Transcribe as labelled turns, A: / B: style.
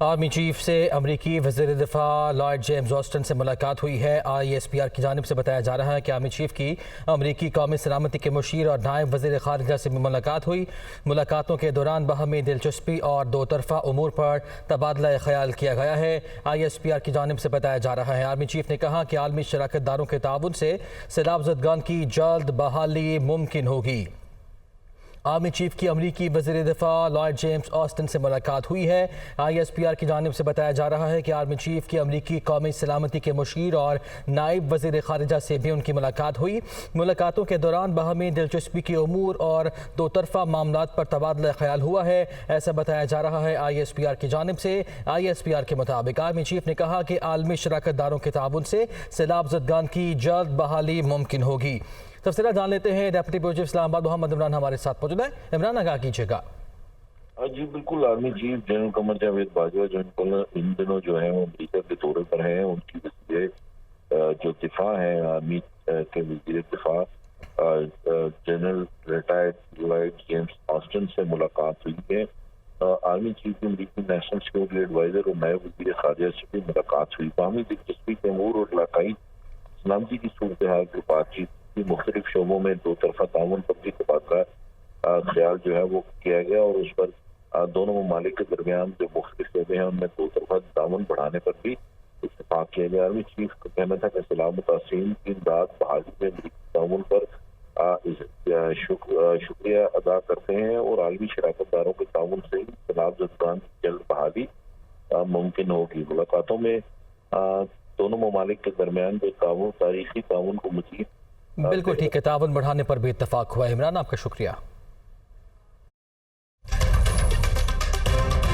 A: Army chief سے امریکی وزیردفاع Lloyd James سے ملاقات ہوئی ہے۔ ISPR کی جانب سے بتایا جا رہا ہے کہ آرمی چیف کی امریکی قومی سلامتی کے مشیر اور نائب وزیر خارجہ سے بھی ملاقات ہوئی۔ ملاقاتوں کے دوران باہمی دلچسپی اور دو طرفہ امور پر تبادلہ خیال کیا گیا ہے۔ ISPR کی جانب سے بتایا جا رہا ہے آرمی چیف نے کہا کہ عالمی شراکت داروں کے تعاون سے سیلاب زدگان کی جلد بحالی ممکن ہوگی۔ آرمی چیف کی امریکی وزیر دفاع لائیڈ جیمز سے ملاقات ہوئی ہے۔ ISPR کی جانب سے بتایا جا رہا ہے کہ آرمی چیف کی امریکی قومی سلامتی کے مشیر اور نائب وزیر خارجہ سے بھی ان کی ملاقات ہوئی۔ ملاقاتوں کے دوران باہمی دلچسپی کے امور اور دو طرفہ معاملات پر تبادلہ خیال ہوا ہے، ایسا بتایا جا رہا ہے ISPR کی جانب سے۔ ISPR کے مطابق آرمی چیف نے کہا کہ عالمی شراکت داروں کے تعاون سے سیلاب زدگان کی جلد بحالی ممکن ہوگی۔ تفصیلات جان لیتے ہیں، ڈیپٹی پوزیشن اسلام آباد محمد عمران ہمارے ساتھ موجود ہیں۔ عمران آگاہ کیجیے گا۔
B: جی بالکل، army chief general Qamar Javed Bajwa جو ان دنوں جو ہیں وہ امریکہ کے دورے پر ہیں، ان کی وزیر جو دفاع ہیں آرمی کے وزیر دفاع جنرل ریٹائرڈ لائیڈ جیمز سے ملاقات ہوئی ہے۔ آرمی چیف کی امریکی نیشنل سیکورٹی ایڈوائزر اور نائب وزیر خارجہ سے بھی ملاقات ہوئی۔ باہمی دلچسپی کے امور اور علاقائی سلامتی کی صورتحال کی بات چیت کی مختلف شعبوں میں دو طرفہ تعاون پر بھی تبادلہ خیال جو ہے وہ کیا گیا، اور اس پر دونوں ممالک کے درمیان جو مختلف شعبے ہیں ان میں دو طرفہ تعاون بڑھانے پر بھی اتفاق کیا گیا۔ آرمی چیف کا کہنا تھا کہ سیلاب متاثرین کی امداد بحالی میں امریکی تعاون پر شکریہ ادا کرتے ہیں، اور عالمی شراکت داروں کے تعاون سے ہی سیلاب زدگان کی جلد بحالی ممکن ہوگی۔ ملاقاتوں میں دونوں ممالک کے درمیان جو تعاون تاریخی تعاون کو مزید
A: بالکل ٹھیک ہے، تعاون بڑھانے پر بھی اتفاق ہوا ہے۔ عمران، آپ کا شکریہ۔